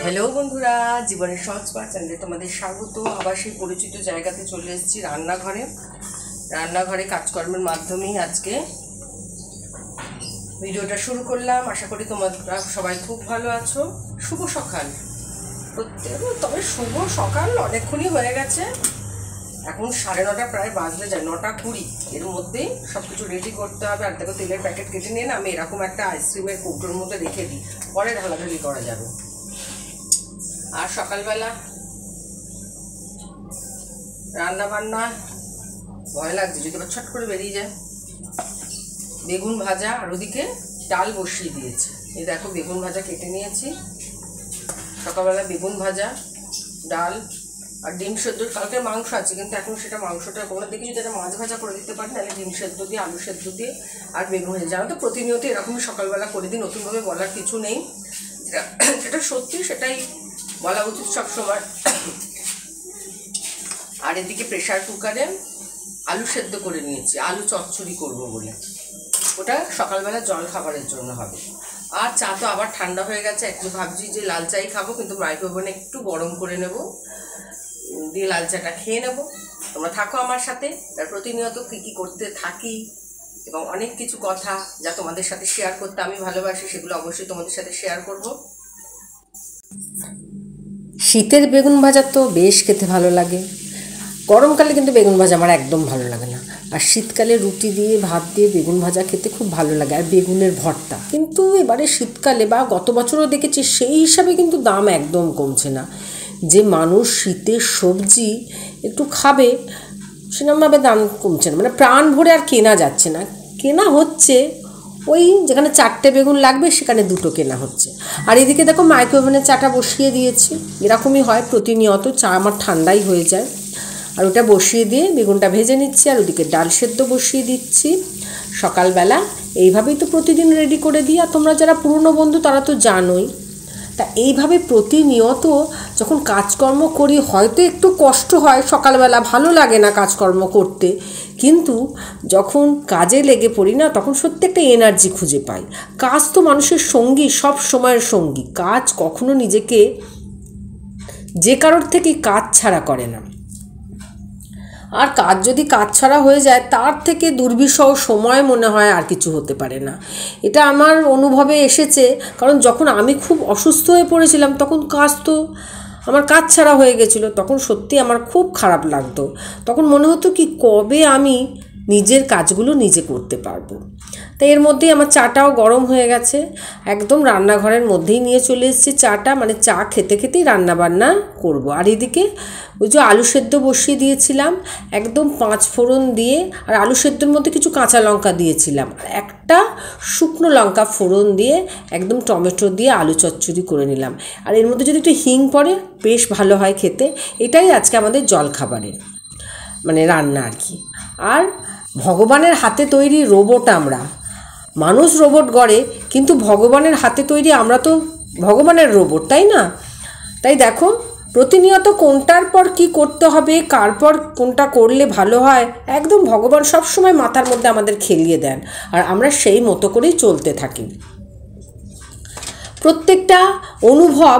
Hello বন্ধুরা, জীবনের সহজ পাঠ চ্যানেলে তোমাদের স্বাগত। আবার সেই পরিচিত জায়গাতে চলে এসেছি, রান্নাঘরে কাজকর্মের মাধ্যমেই আজকে ভিডিওটা শুরু করলাম। আশা করি তোমরা সবাই খুব ভালো আছো। শুভ সকাল তবে শুভ সকাল অনেকক্ষণই হয়ে গেছে, এখন 9:30 প্রায় বাজতে যায়, 9:20। এর মধ্যেই সব কিছু রেডি করতে হবে। আর দেখো, তেলের প্যাকেট কেটে নিয়ে না আমি এরকম একটা আইসক্রিমের কৌটোর মধ্যে রেখে দিই, পরে ঢালাঢালি করা যাবে। আর সকালবেলা রান্না বান্না ভয় লাগছে যদি আবার ছট করে বেরিয়ে যায়। বেগুন ভাজা আর ওদিকে ডাল বসিয়ে দিয়েছি। এই দেখো, বেগুন ভাজা কেটে নিয়েছি। সকালবেলা বেগুন ভাজা, ডাল আর ডিম সেদ্ধ। কালকের মাংস আছে, কিন্তু এখন সেটা মাংসটা কোনো দিকে যদি একটা মাছ ভাজা করে দিতে পারি, তাহলে ডিম সেদ্ধ দিয়ে, আলু সেদ্ধ দিয়ে আর বেগুন ভাজা। জানো তো, প্রতিনিয়ত এরকমই সকালবেলা করে দিই, নতুনভাবে বলার কিছু নেই। যেটা সত্যি সেটাই বলা উচিত সবসময়। আর এদিকে প্রেশার কুকারে আলু সেদ্ধ করে নিয়েছি, আলু চচ্চড়ি করবো বলে। ওটা সকালবেলা জল খাবারের জন্য হবে। আর চা তো আবার ঠান্ডা হয়ে গেছে, একটু ভাবছি যে লাল চাই খাবো, কিন্তু মাইক্রোওভেনে একটু গরম করে নেব, দিয়ে লাল চাটা খেয়ে নেব। তোমরা থাকো আমার সাথে। আর প্রতিনিয়ত কী কী করতে থাকি এবং অনেক কিছু কথা যা তোমাদের সাথে শেয়ার করতে আমি ভালোবাসি, সেগুলো অবশ্যই তোমাদের সাথে শেয়ার করব। শীতের বেগুন ভাজা তো বেশ খেতে ভালো লাগে, গরমকালে কিন্তু বেগুন ভাজা আমার একদম ভালো লাগে না। আর শীতকালে রুটি দিয়ে, ভাত দিয়ে বেগুন ভাজা খেতে খুব ভালো লাগে, আর বেগুনের ভর্তা। কিন্তু এবারে শীতকালে বা গত বছরও দেখেছি, সেই হিসাবে কিন্তু দাম একদম কমছে না। যে মানুষ শীতের সবজি একটু খাবে, সেরকমভাবে দাম কমছে না, মানে প্রাণ ভরে আর কেনা যাচ্ছে না। কেনা হচ্ছে ওই যেখানে 4টে বেগুন লাগবে সেখানে 2টো কেনা হচ্ছে। আর এদিকে দেখো, মাইক্রোওভেনে চাটা বসিয়ে দিয়েছি। এরকমই হয় প্রতিনিয়ত, চা আমার ঠান্ডাই হয়ে যায়। আর ওটা বসিয়ে দিয়ে বেগুনটা ভেজে নিচ্ছি, আর ওদিকে ডাল সেদ্ধ বসিয়ে দিচ্ছি। সকালবেলা এইভাবেই তো প্রতিদিন রেডি করে দিই। আর তোমরা যারা পুরনো বন্ধু তারা তো জানোই। তা এইভাবে প্রতিনিয়ত যখন কাজকর্ম করি, হয়তো একটু কষ্ট হয় সকালবেলা, ভালো লাগে না কাজকর্ম করতে, কিন্তু যখন কাজে লেগে পড়ি না, তখন সত্যি একটা এনার্জি খুঁজে পাই। কাজ তো মানুষের সঙ্গী, সব সময়ের সঙ্গী। কাজ কখনো নিজেকে যে কারোর থেকে কাজ ছাড়া করে না। আর কাজ যদি কাজ ছাড়া হয়ে যায়, তার থেকে দুর্বিষহ সময় মনে হয় আর কিছু হতে পারে না। এটা আমার অনুভবে এসেছে, কারণ যখন আমি খুব অসুস্থ হয়ে পড়েছিলাম, তখন কাজ তো আমার কাজ ছাড়া হয়ে গেছিলো। তখন সত্যি আমার খুব খারাপ লাগতো। তখন মনে হতো কি, কবে আমি নিজের কাজগুলো নিজে করতে পারবো। তাই এর মধ্যেই আমার চাটাও গরম হয়ে গেছে, একদম রান্নাঘরের মধ্যেই নিয়ে চলে এসেছি চাটা, মানে চা খেতে খেতেই রান্নাবান্না করব। আর এদিকে ওই যে আলু সেদ্ধ বসিয়ে দিয়েছিলাম, একদম 5 ফোড়ন দিয়ে, আর আলু সেদ্ধর মধ্যে কিছু কাঁচা লঙ্কা দিয়েছিলাম, আর একটা শুকনো লঙ্কা ফোড়ন দিয়ে একদম টমেটো দিয়ে আলু চচ্চড়ি করে নিলাম। আর এর মধ্যে যদি একটু হিং পড়ে, বেশ ভালো হয় খেতে। এটাই আজকে আমাদের জলখাবারের মানে রান্না আর কি। আর ভগবানের হাতে তৈরি রোবট আমরা। মানুষ রোবট গড়ে, কিন্তু ভগবানের হাতে তৈরি আমরা তো ভগবানের রোবট, তাই না? তাই দেখো, প্রতিনিয়ত কোনটার পর কি করতে হবে, কার পর কোনটা করলে ভালো হয়, একদম ভগবান সবসময় মাথার মধ্যে আমাদের খেলিয়ে দেন, আর আমরা সেই মতো করেই চলতে থাকি। প্রত্যেকটা অনুভব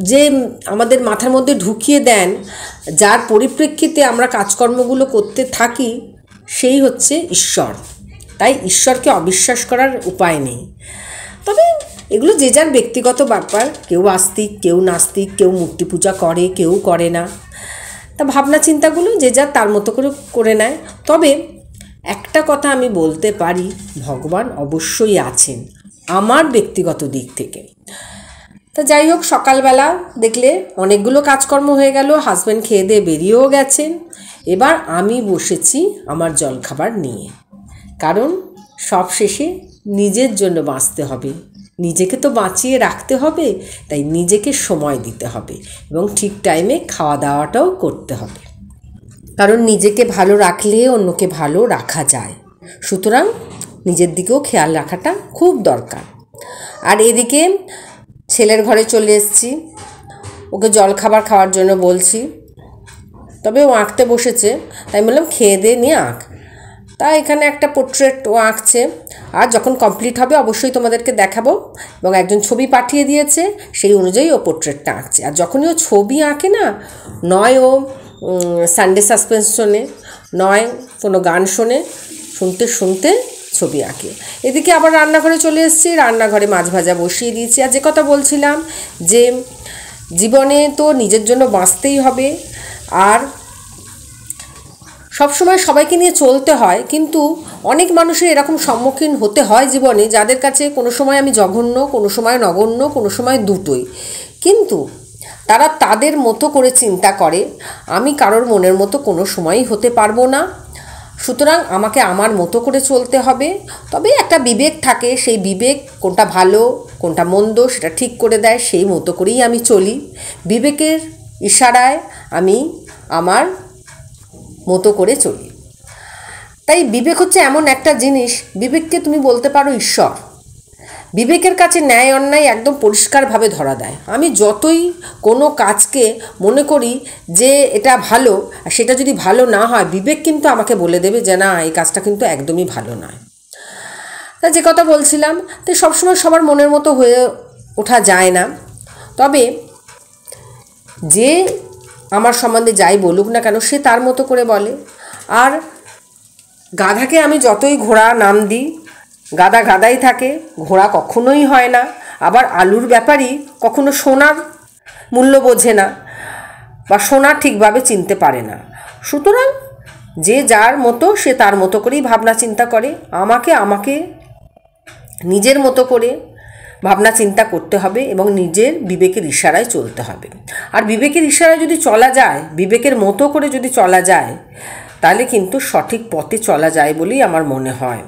যে আমাদের মাথার মধ্যে ঢুকিয়ে দেন, যার পরিপ্রেক্ষিতে আমরা কাজকর্মগুলো করতে থাকি, সেই হচ্ছে ঈশ্বর। তাই ঈশ্বরকে অবিশ্বাস করার উপায় নেই। তবে এগুলো যে যার ব্যক্তিগত ব্যাপার, কেউ আস্তিক, কেউ নাস্তিক, কেউ মূর্তি পূজা করে, কেউ করে না। তা ভাবনা চিন্তাগুলো যে যার তার মতো করে নেয়। তবে একটা কথা আমি বলতে পারি, ভগবান অবশ্যই আছেন আমার ব্যক্তিগত দিক থেকে। তা যাই হোক, সকালবেলা দেখলে অনেকগুলো কাজকর্ম হয়ে গেল, হাজব্যান্ড খেয়ে দিয়ে বেরিয়েও গেছেন। এবার আমি বসেছি আমার জলখাবার নিয়ে, কারণ সব শেষে নিজের জন্য বাঁচতে হবে, নিজেকে তো বাঁচিয়ে রাখতে হবে। তাই নিজেকে সময় দিতে হবে এবং ঠিক টাইমে খাওয়া দাওয়াটাও করতে হবে, কারণ নিজেকে ভালো রাখলে অন্যকে ভালো রাখা যায়। সুতরাং নিজের দিকেও খেয়াল রাখাটা খুব দরকার। আর এদিকে ছেলের ঘরে চলে এসেছি, ওকে জলখাবার খাওয়ার জন্য বলছি, তবে ও আঁকতে বসেছে, তাই বললাম খেয়ে দিয়ে নিয়ে আঁক। তা এখানে একটা পোর্ট্রেট ও আঁকছে, আর যখন কমপ্লিট হবে অবশ্যই তোমাদেরকে দেখাবো। এবং একজন ছবি পাঠিয়ে দিয়েছে, সেই অনুযায়ী ও পোর্ট্রেটটা আঁকছে। আর যখনই ও ছবি আঁকে না, নয় ও সানডে সাসপেন্স শোনে, নয় কোনো গান শোনে, শুনতে শুনতে ছবি আঁকে। এদিকে আবার রান্নাঘরে চলে এসেছি, রান্নাঘরে মাছ ভাজা বসিয়ে দিয়েছি। আর যে কথা বলছিলাম যে জীবনে তো নিজের জন্য বাঁচতেই হবে, আর সবসময় সবাইকে নিয়ে চলতে হয়, কিন্তু অনেক মানুষের এরকম সম্মুখীন হতে হয় জীবনে, যাদের কাছে কোনো সময় আমি জঘন্য, কোনো সময় নগণ্য, কোনো সময় দুটোই, কিন্তু তারা তাদের মতো করে চিন্তা করে। আমি কারোর মনের মতো কোনো সময়ই হতে পারবো না, সুতরাং আমাকে আমার মতো করে চলতে হবে। তবে একটা বিবেক থাকে, সেই বিবেক কোনটা ভালো কোনটা মন্দ সেটা ঠিক করে দেয়, সেই মতো করেই আমি চলি। বিবেকের ইশারায় আমি আমার মতো করে চলি। তাই বিবেক হচ্ছে এমন একটা জিনিস, বিবেককে তুমি বলতে পারো ঈশ্বর। বিবেকের কাছে ন্যায় অন্যায় একদম পরিষ্কারভাবে ধরা দেয়। আমি যতই কোনো কাজকে মনে করি যে এটা ভালো, আর সেটা যদি ভালো না হয়, বিবেক কিন্তু আমাকে বলে দেবে যে না, এই কাজটা কিন্তু একদমই ভালো নয়। তা যে কথা বলছিলাম, তো সবসময় সবার মনের মতো হয়ে ওঠা যায় না। তবে যে আমার সম্বন্ধে যাই বলুক না কেন, সে তার মতো করে বলে। আর গাধাকে আমি যতই ঘোড়া নাম দিই, গাদা গাদাই থাকে, ঘোড়া কখনোই হয় না। আবার আলুর ব্যাপারই কখনো সোনার মূল্য বোঝে না, বা সোনা ঠিকভাবে চিনতে পারে না। সুতরাং যে যার মতো সে তার মতো করেই ভাবনা চিন্তা করে। আমাকে নিজের মতো করে ভাবনা চিন্তা করতে হবে এবং নিজের বিবেকের ইশারায় চলতে হবে। আর বিবেকের ইশারায় যদি চলা যায়, বিবেকের মতো করে যদি চলা যায়, তাহলে কিন্তু সঠিক পথে চলা যায় বলেই আমার মনে হয়।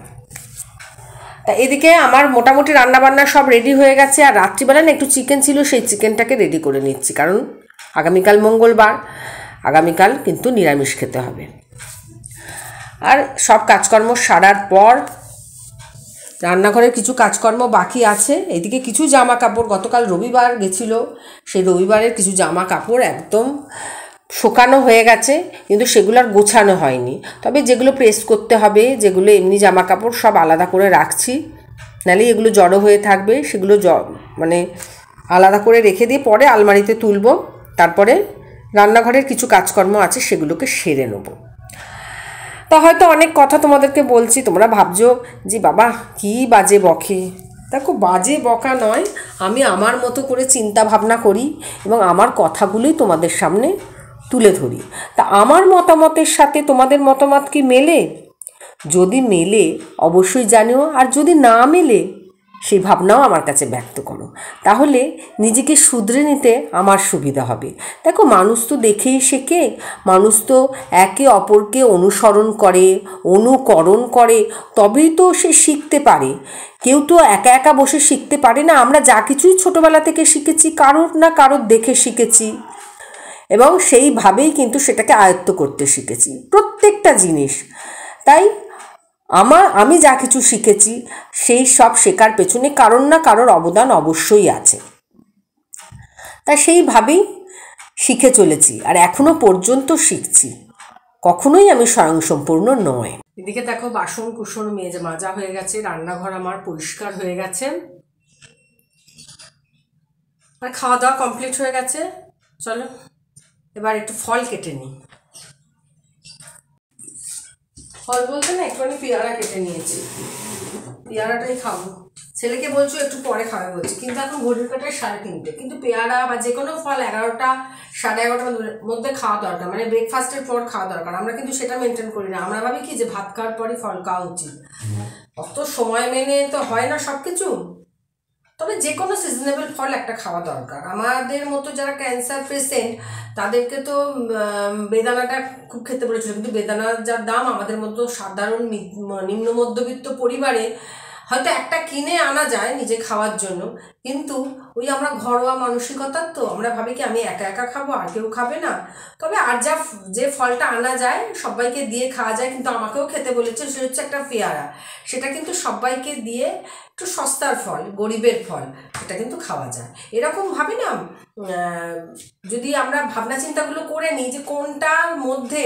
তা এদিকে আমার মোটামুটি রান্নাবান্না সব রেডি হয়ে গেছে। আর রাত্রিবেলা না একটু চিকেন ছিল, সেই চিকেনটাকে রেডি করে নিচ্ছি, কারণ আগামীকাল মঙ্গলবার, আগামীকাল কিন্তু নিরামিষ খেতে হবে। আর সব কাজকর্ম সারার পর রান্নাঘরের কিছু কাজকর্ম বাকি আছে। এদিকে কিছু জামা কাপড়, গতকাল রবিবার গেছিলো, সেই রবিবারের কিছু জামা কাপড় একদম শুকানো হয়ে গেছে, কিন্তু সেগুলো আর গোছানো হয়নি। তবে যেগুলো প্রেস করতে হবে, যেগুলো এমনি জামা কাপড়, সব আলাদা করে রাখছি, নাহলে এগুলো জড়ো হয়ে থাকবে। সেগুলো মানে আলাদা করে রেখে দিয়ে পরে আলমারিতে তুলব। তারপরে রান্নাঘরের কিছু কাজকর্ম আছে, সেগুলোকে সেরে নেব। তা হয়তো অনেক কথা তোমাদেরকে বলছি, তোমরা ভাবছো যে বাবা কী বাজে বকে। দেখো, বাজে বকা নয়, আমি আমার মতো করে চিন্তা ভাবনা করি এবং আমার কথাগুলোই তোমাদের সামনে তুলে ধরি। তা আমার মতামতের সাথে তোমাদের মতামত কি মেলে? যদি মেলে অবশ্যই জানিও, আর যদি না মেলে সেই ভাবনাও আমার কাছে ব্যক্ত করো, তাহলে নিজেকে শুধরে নিতে আমার সুবিধা হবে। দেখো, মানুষ তো দেখেই শেখে, মানুষ তো একে অপরকে অনুসরণ করে, অনুকরণ করে, তবেই তো সে শিখতে পারে। কেউ তো একা একা বসে শিখতে পারে না। আমরা যা কিছুই ছোটোবেলা থেকে শিখেছি, কারোর না কারোর দেখে শিখেছি, এবং সেইভাবেই কিন্তু সেটাকে আয়ত্ত করতে শিখেছি প্রত্যেকটা জিনিস। তাই আমি যা কিছু শিখেছি, সেই সব শেখার পেছনে কারোর না কারোর অবদান অবশ্যই আছে। তাই সেইভাবেই শিখে চলেছি, আর এখনো পর্যন্ত শিখছি। কখনোই আমি স্বয়ংসম্পূর্ণ নয়। এদিকে দেখো, বাসন কুসন মেজে মাজা হয়ে গেছে, রান্নাঘর আমার পরিষ্কার হয়ে গেছে, আর খাওয়া দাওয়া কমপ্লিট হয়ে গেছে। চলো এবার একটু ফল কেটে নিই। ফল বলতে না, একটুখানি পেয়ারা কেটে নিয়েছি, পেয়ারাটাই খাবো। ছেলেকে বলছো একটু পরে খাবে বলছি, কিন্তু এখন ঘড়ির কাটায় 3:30, কিন্তু পেয়ারা বা যে কোনো ফল 11টা 11:30টার মধ্যে খাওয়া দরকার, মানে ব্রেকফাস্টের পর খাওয়া দরকার। আমরা কিন্তু সেটা মেনটেন করি না, আমরা ভাবি কি যে ভাত খাওয়ার পরই ফল খাওয়া উচিত। অত সময় মেনে তো হয় না সব কিছু, তবে যে কোনো সিজনেবল ফল একটা খাওয়া দরকার। আমাদের মতো যারা ক্যান্সার পেশেন্ট, তাদেরকে তো বেদানাটা খুব খেতে বলেছিল, কিন্তু বেদানার যার দাম, আমাদের মতো সাধারণ নিম্ন মধ্যবিত্ত পরিবারে হয়তো একটা কিনে আনা যায় নিজে খাওয়ার জন্য, কিন্তু ওই আমরা ঘরোয়া মানসিকতার তো আমরা ভাবি কি আমি একা একা খাবো, আর কেউ খাবে না। তবে আর যে ফলটা আনা যায় সবাইকে দিয়ে খাওয়া যায়, কিন্তু আমাকেও খেতে বলেছে, সে হচ্ছে একটা পেয়ারা। সেটা কিন্তু সবাইকে দিয়ে একটু সস্তার ফল, গরিবের ফল, সেটা কিন্তু খাওয়া যায়। এরকম ভাবি না, যদি আমরা ভাবনা চিন্তাগুলো করে নিই যে কোনটার মধ্যে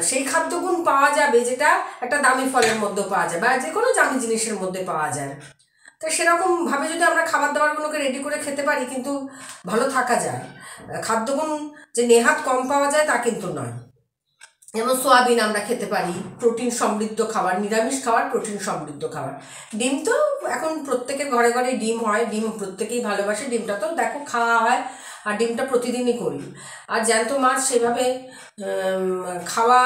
সেই খাদ্যগুণ পাওয়া যাবে যেটা একটা দামি ফলের মধ্যে পাওয়া যায় বা যে কোনো দামি জিনিসের মধ্যে পাওয়া যায়, তো সেরকমভাবে যদি আমরা খাবার দাবারগুলোকে রেডি করে খেতে পারি কিন্তু ভালো থাকা যায়। খাদ্যগুণ যে নেহাত কম পাওয়া যায় তা কিন্তু নয়। যেমন সোয়াবিন আমরা খেতে পারি, প্রোটিন সমৃদ্ধ খাবার, নিরামিষ খাবার, প্রোটিন সমৃদ্ধ খাবার। ডিম তো এখন প্রত্যেকের ঘরে ঘরে ডিম হয়, ডিম প্রত্যেকেই ভালোবাসে, ডিমটা তো দেখো খাওয়া হয়, আর ডিমটা প্রতিদিনই করি। আর জ্যান্ত মাছ সেভাবে খাওয়া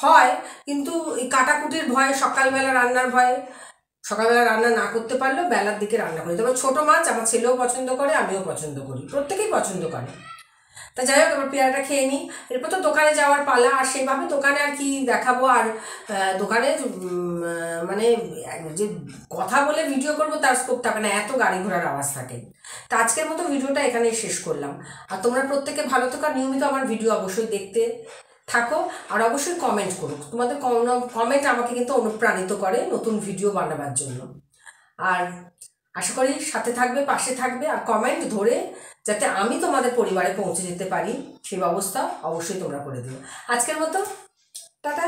হয়, কিন্তু এই কাটাকুটির ভয়ে, সকালবেলা রান্নার ভয়ে সকালবেলা রান্না না করতে পারলেও বেলার দিকে রান্না করি। তবে ছোটো মাছ আমার ছেলেও পছন্দ করে, আমিও পছন্দ করি, প্রত্যেকেই পছন্দ করে। তা যাই হোক, এবার পেয়ারাটা খেয়ে নিই, এরপর তো দোকানে যাওয়ার পালা। আর সেইভাবে দোকানে আর কি দেখাবো, আর দোকানে মানে যে কথা বলে ভিডিও করবো তার স্কোপ থাকে না, এত গাড়ি ঘোড়ার আওয়াজ থাকে। তা আজকের মতো ভিডিওটা এখানেই শেষ করলাম। আর তোমরা প্রত্যেকে ভালো থাকো, নিয়মিত আমার ভিডিও অবশ্যই দেখতে থাকো, আর অবশ্যই কমেন্ট করো। তোমাদের কমেন্ট আমাকে কিন্তু অনুপ্রাণিত করে নতুন ভিডিও বানাবার জন্য। আর আশা করি সাথে থাকবে, পাশে থাকবে, আর কমেন্ট ধরে যাতে আমি তোমাদের পরিবারে পৌঁছে যেতে পারি সেই ব্যবস্থা অবশ্যই তোমরা করে দিও। আজকের মতো টাটা।